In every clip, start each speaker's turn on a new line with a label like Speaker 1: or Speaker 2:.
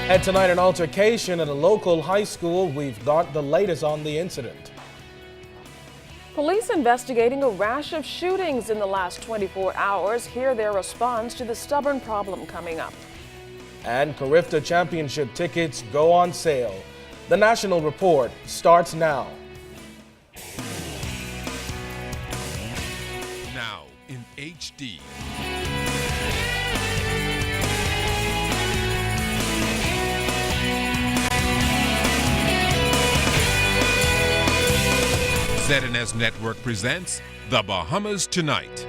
Speaker 1: And tonight, an altercation at a local high school. We've got the latest on the incident.
Speaker 2: Police investigating a rash of shootings in the last 24 hours. Hear their response to the stubborn problem coming up.
Speaker 1: And Carifta Championship tickets go on sale. The National Report starts now.
Speaker 3: Now in HD. ZNS Network presents The Bahamas Tonight.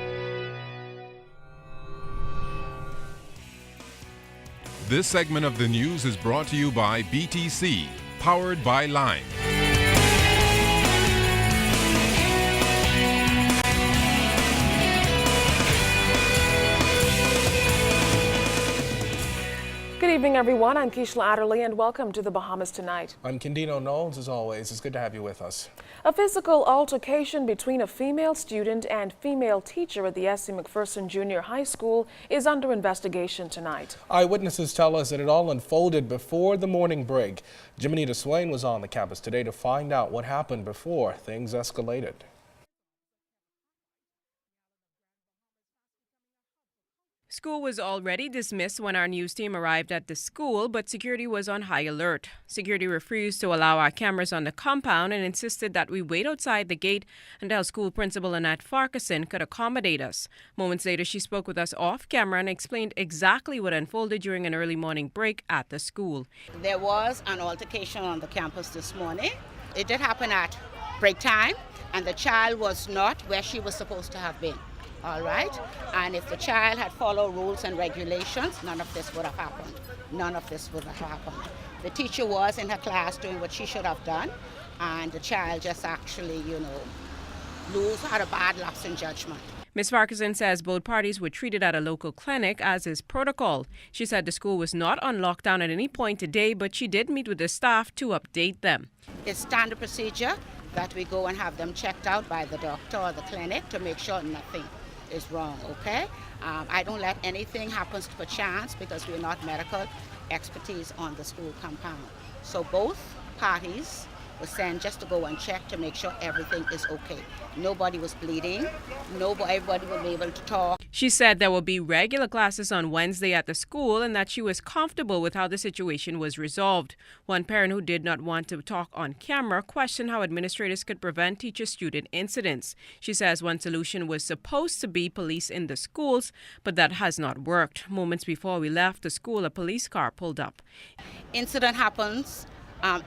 Speaker 3: This segment of the news is brought to you by BTC, powered by Lime.
Speaker 2: Good evening, everyone. I'm Keishla Adderley, and welcome to the Bahamas Tonight.
Speaker 1: I'm Kendino Knowles, as always. It's good to have you with us.
Speaker 2: A physical altercation between a female student and female teacher at the S.C. McPherson Junior High School is under investigation tonight.
Speaker 1: Eyewitnesses tell us that it all unfolded before the morning break. Jiminita Swain was on the campus today to find out what happened before things escalated.
Speaker 4: School was already dismissed when our news team arrived at the school, but security was on high alert. Security refused to allow our cameras on the compound and insisted that we wait outside the gate until school principal Annette Farquharson could accommodate us. Moments later, she spoke with us off camera and explained exactly what unfolded during an early morning break at the school.
Speaker 5: There was an altercation on the campus this morning. It did happen at break time, and the child was not where she was supposed to have been. All right, and if the child had followed rules and regulations, none of this would have happened. None of this would have happened. The teacher was in her class doing what she should have done, and the child just actually, had a bad lapse in judgment.
Speaker 4: Ms. Farquharson says both parties were treated at a local clinic as is protocol. She said the school was not on lockdown at any point today, but she did meet with the staff to update them.
Speaker 5: It's standard procedure that we go and have them checked out by the doctor or the clinic to make sure nothing is wrong, okay? I don't let anything happen per chance because we're not medical expertise on the school compound. So both parties were sent just to go and check to make sure everything is okay. Nobody was bleeding. Everybody will be able to talk.
Speaker 4: She said there will be regular classes on Wednesday at the school and that she was comfortable with how the situation was resolved. One parent who did not want to talk on camera questioned how administrators could prevent teacher-student incidents. She says one solution was supposed to be police in the schools, but that has not worked. Moments before we left the school, a police car pulled up.
Speaker 5: Incident happens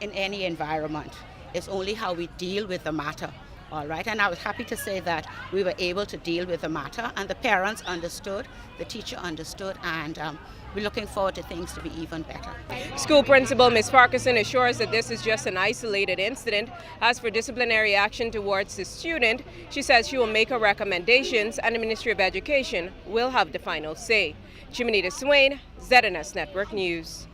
Speaker 5: in any environment. It's only how we deal with the matter. All right, and I was happy to say that we were able to deal with the matter, and the parents understood, the teacher understood, and we're looking forward to things to be even better.
Speaker 4: School principal Ms. Farquharson assures that this is just an isolated incident. As for disciplinary action towards the student, she says she will make her recommendations and the Ministry of Education will have the final say. Jiminita Swain, ZNS Network News.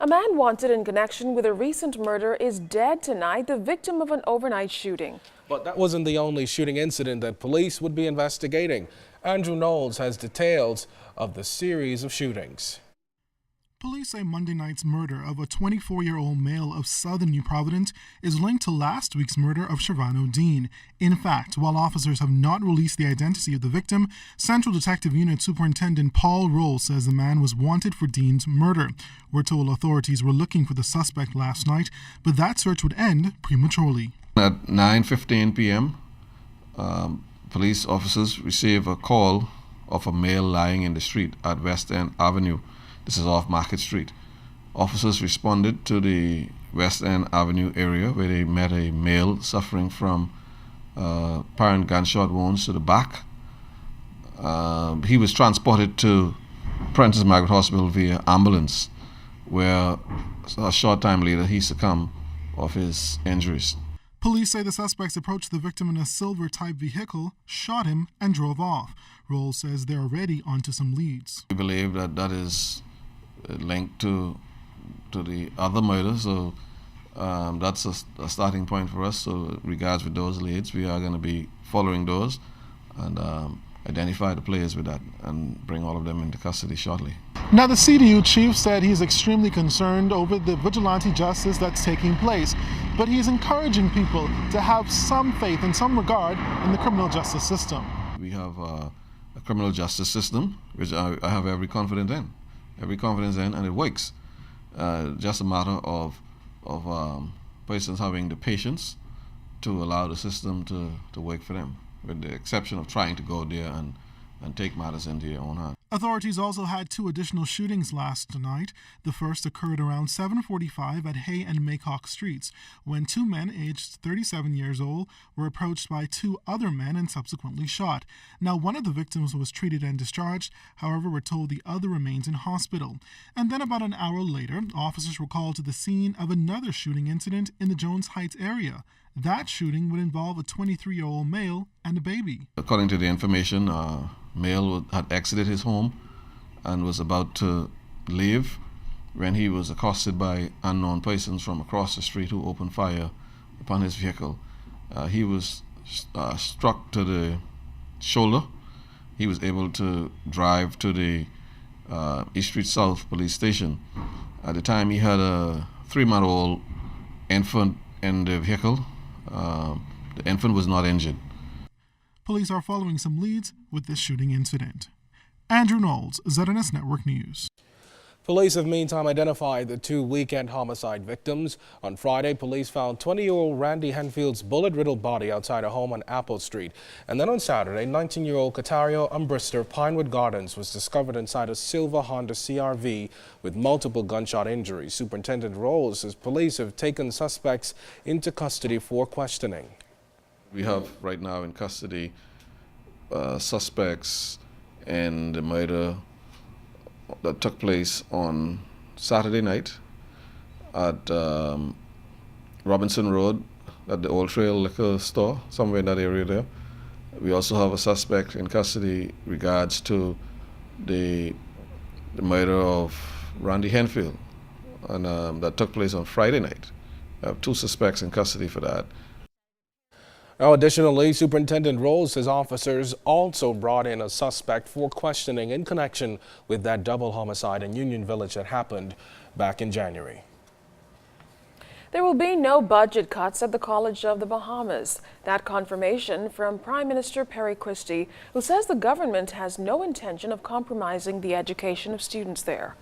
Speaker 2: A man wanted in connection with a recent murder is dead tonight, the victim of an overnight shooting.
Speaker 1: But that wasn't the only shooting incident that police would be investigating. Andrew Knowles has details of the series of shootings.
Speaker 6: Police say Monday night's murder of a 24-year-old male of southern New Providence is linked to last week's murder of Shervano Dean. In fact, while officers have not released the identity of the victim, Central Detective Unit Superintendent Paul Roll says the man was wanted for Dean's murder. We're told authorities were looking for the suspect last night, but that search would end prematurely.
Speaker 7: At 9:15 p.m., police officers receive a call of a male lying in the street at West End Avenue. This is off Market Street. Officers responded to the West End Avenue area where they met a male suffering from apparent gunshot wounds to the back. He was transported to Prentice Margaret Hospital via ambulance, where a short time later he succumbed of his injuries.
Speaker 6: Police say the suspects approached the victim in a silver-type vehicle, shot him, and drove off. Rolls says they're already onto some leads.
Speaker 7: We believe that is linked to the other murder, so that's a starting point for us. So, regards with those leads, we are going to be following those and identify the players with that and bring all of them into custody shortly.
Speaker 6: Now, the CDU chief said he's extremely concerned over the vigilante justice that's taking place, but he's encouraging people to have some faith and some regard in the criminal justice system.
Speaker 7: We have a criminal justice system, which I have every confidence in, and it works. Just a matter of persons having the patience to allow the system to work for them, with the exception of trying to go there and take matters into your own hands.
Speaker 6: Authorities also had 2 additional shootings last night. The first occurred around 7:45 at Hay and Maycock Streets, when 2 men aged 37 years old were approached by 2 other men and subsequently shot. Now, one of the victims was treated and discharged. However, we're told the other remains in hospital. And then about an hour later, officers were called to the scene of another shooting incident in the Jones Heights area. That shooting would involve a 23-year-old male and a baby.
Speaker 7: According to the information, male had exited his home and was about to leave when he was accosted by unknown persons from across the street who opened fire upon his vehicle. He was struck to the shoulder. He was able to drive to the East Street South police station. At the time, he had a 3-month-old infant in the vehicle. The infant was not injured.
Speaker 6: Police are following some leads with this shooting incident. Andrew Knowles, ZNS Network News.
Speaker 1: Police have meantime identified the 2 weekend homicide victims. On Friday, police found 20-year-old Randy Henfield's bullet-riddled body outside a home on Apple Street. And then on Saturday, 19-year-old Katario Umbrister Pinewood Gardens was discovered inside a silver Honda CR-V with multiple gunshot injuries. Superintendent Rolls says police have taken suspects into custody for questioning.
Speaker 7: We have right now in custody suspects in the murder that took place on Saturday night at Robinson Road at the Old Trail Liquor Store, somewhere in that area there. We also have a suspect in custody regards to the murder of Randy Henfield, and that took place on Friday night. We have 2 suspects in custody for that.
Speaker 1: Now, additionally, Superintendent Rolls says officers also brought in a suspect for questioning in connection with that double homicide in Union Village that happened back in January.
Speaker 2: There will be no budget cuts at the College of the Bahamas. That confirmation from Prime Minister Perry Christie, who says the government has no intention of compromising the education of students there.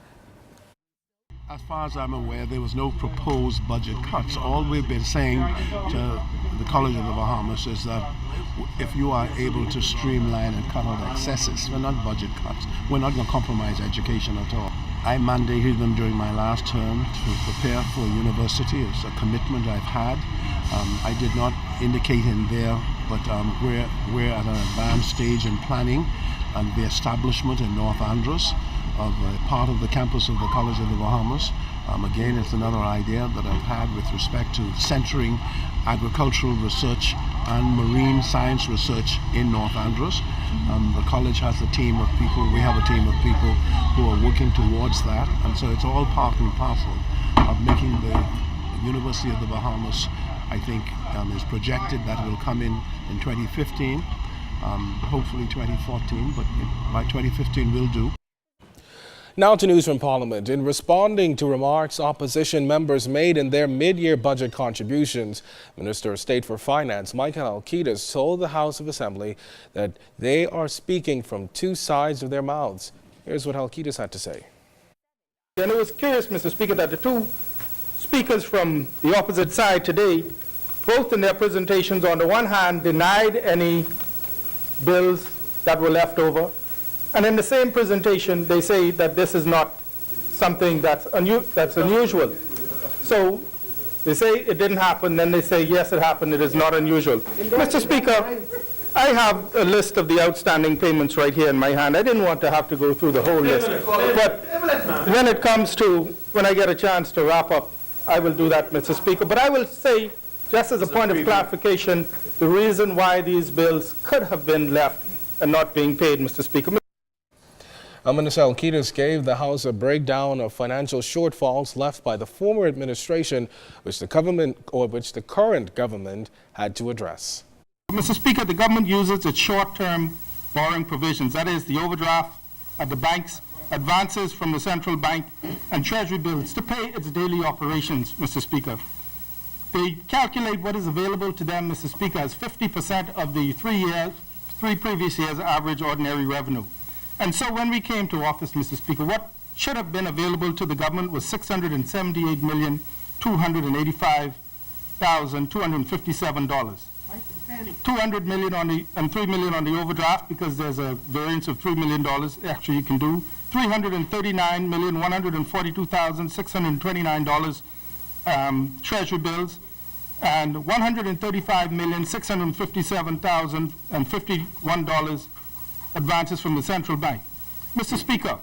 Speaker 8: As far as I'm aware, there was no proposed budget cuts. All we've been saying to the College of the Bahamas is that if you are able to streamline and cut out excesses, we're not budget cuts. We're not going to compromise education at all. I mandated them during my last term to prepare for university. It's a commitment I've had. I did not indicate in there, but we're at an advanced stage in planning and the establishment in North Andros of a part of the campus of the College of the Bahamas. Again, it's another idea that I've had with respect to centering agricultural research and marine science research in North Andros. The college has a team of people, we have a team of people who are working towards that, and so it's all part and parcel of making the University of the Bahamas, I think, is projected that it will come in 2015, hopefully 2014, but by 2015 will do.
Speaker 1: Now to news from Parliament. In responding to remarks opposition members made in their mid-year budget contributions, Minister of State for Finance Michael Alkidas told the House of Assembly that they are speaking from 2 sides of their mouths. Here's what Alkidas had to say.
Speaker 9: And it was curious, Mr. Speaker, that the 2 speakers from the opposite side today, both in their presentations, on the one hand, denied any bills that were left over, and in the same presentation, they say that this is not something that's unusual. So they say it didn't happen, then they say, yes, it happened, it is not unusual. Mr. Speaker, I have a list of the outstanding payments right here in my hand. I didn't want to have to go through the whole list. But when it comes to, when I get a chance to wrap up, I will do that, Mr. Speaker. But I will say, just as a point of clarification, the reason why these bills could have been left and not being paid, Mr. Speaker.
Speaker 1: Minister Alkidas gave the House a breakdown of financial shortfalls left by the former administration, which the current government had to address.
Speaker 9: Mr. Speaker, the government uses its short-term borrowing provisions, that is, the overdraft at the banks, advances from the central bank, and treasury bills to pay its daily operations, Mr. Speaker. They calculate what is available to them, Mr. Speaker, as 50% of the three previous years' average ordinary revenue. And so when we came to office, Mr. Speaker, what should have been available to the government was $678,285,257. $200 million and $3 million on the overdraft, because there's a variance of $3 million actually you can do. $339,142,629 treasury bills, and $135,657,051 advances from the central bank. Mr. Speaker,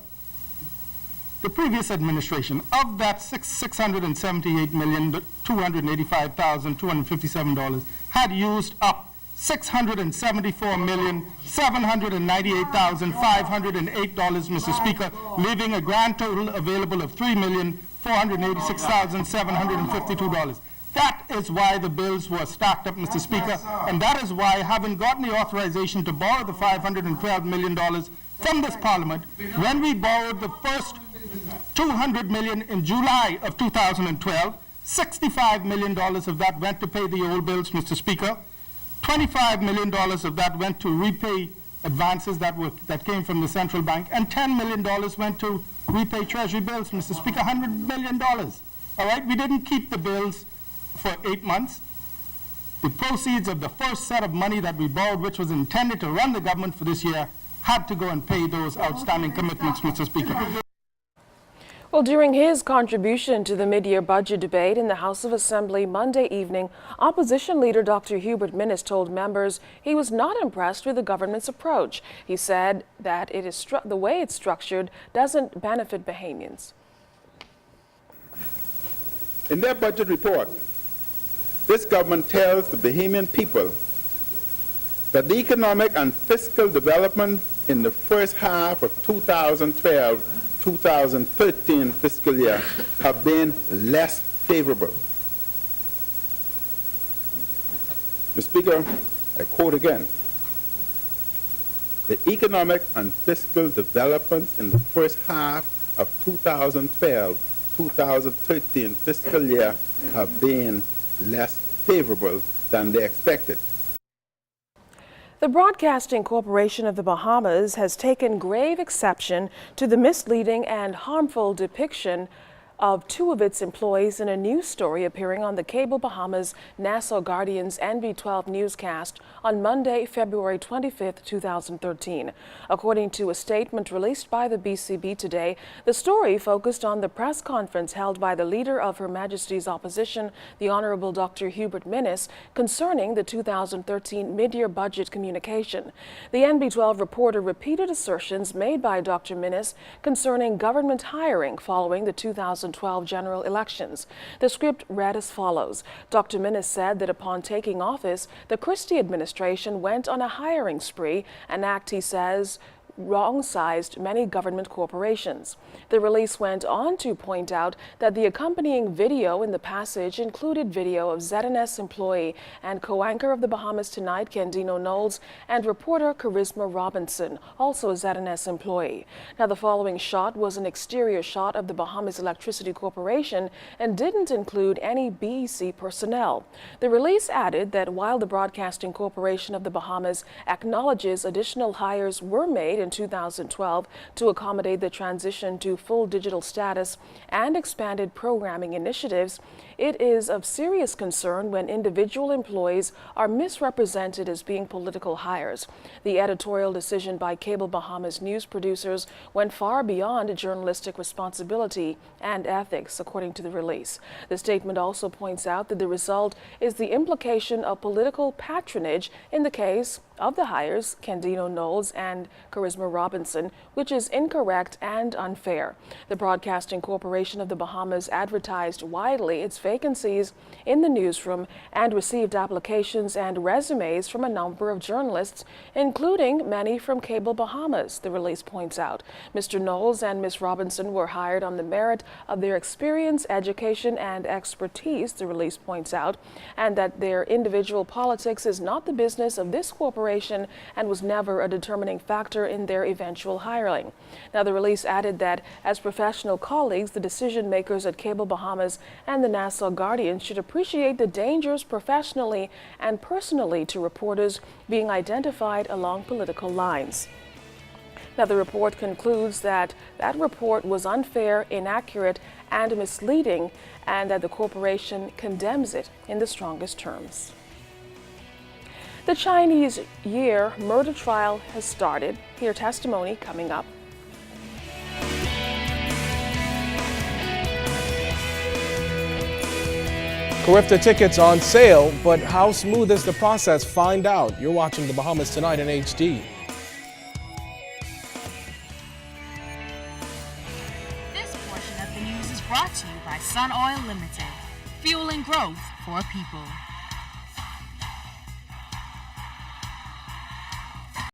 Speaker 9: the previous administration, of that $678,285,257, had used up $674,798,508, Mr. Speaker, leaving a grand total available of $3,486,752. That is why the bills were stacked up, Mr. Speaker, and that is why, having gotten the authorization to borrow the $512 million from this Parliament, when we borrowed the first $200 million in July of 2012, $65 million of that went to pay the old bills, Mr. Speaker. $25 million of that went to repay advances that came from the central bank, and $10 million went to repay treasury bills, Mr. Speaker, $100 million. All right, we didn't keep the bills for 8 months. The proceeds of the first set of money that we borrowed, which was intended to run the government for this year, had to go and pay those outstanding commitments, Mr. Speaker.
Speaker 2: Well, during his contribution to the mid-year budget debate in the House of Assembly Monday evening, opposition leader Dr. Hubert Minnis told members he was not impressed with the government's approach. He said that the way it's structured doesn't benefit Bahamians.
Speaker 10: In their budget report, this government tells the Bahamian people that the economic and fiscal development in the first half of 2012-2013 fiscal year have been less favorable. Mr. Speaker, I quote again, the economic and fiscal developments in the first half of 2012-2013 fiscal year have been less favorable than they expected.
Speaker 2: The Broadcasting Corporation of the Bahamas has taken grave exception to the misleading and harmful depiction of two of its employees in a news story appearing on the Cable Bahamas Nassau Guardian's NB12 newscast on Monday, February 25, 2013. According to a statement released by the BCB today, the story focused on the press conference held by the Leader of Her Majesty's Opposition, the Honorable Dr. Hubert Minnis, concerning the 2013 mid-year budget communication. The NB12 reporter repeated assertions made by Dr. Minnis concerning government hiring following the 2012 general elections. The script read as follows. Dr. Minnis said that upon taking office, the Christie administration went on a hiring spree, an act he says wrong-sized many government corporations. The release went on to point out that the accompanying video in the passage included video of ZNS employee and co-anchor of the Bahamas Tonight, Candino Knowles, and reporter Charisma Robinson, also a ZNS employee. Now, the following shot was an exterior shot of the Bahamas Electricity Corporation and didn't include any BEC personnel. The release added that while the Broadcasting Corporation of the Bahamas acknowledges additional hires were made in 2012 to accommodate the transition to full digital status and expanded programming initiatives, it is of serious concern when individual employees are misrepresented as being political hires. The editorial decision by Cable Bahamas news producers went far beyond journalistic responsibility and ethics, according to the release. The statement also points out that the result is the implication of political patronage in the case of the hires, Candino Knowles and Charisma Robinson, which is incorrect and unfair. The Broadcasting Corporation of the Bahamas advertised widely its vacancies in the newsroom and received applications and resumes from a number of journalists, including many from Cable Bahamas, the release points out. Mr. Knowles and Ms. Robinson were hired on the merit of their experience, education, and expertise, the release points out, and that their individual politics is not the business of this corporation corporation and was never a determining factor in their eventual hiring. Now, the release added that as professional colleagues, the decision makers at Cable Bahamas and the Nassau Guardian should appreciate the dangers professionally and personally to reporters being identified along political lines. Now, the report concludes that report was unfair, inaccurate, and misleading, and that the corporation condemns it in the strongest terms. The Chinese Year murder trial has started. Hear testimony coming up.
Speaker 1: Carifta tickets on sale, but how smooth is the process? Find out. You're watching the Bahamas Tonight in HD.
Speaker 11: This portion of the news is brought to you by Sun Oil Limited, fueling growth for people.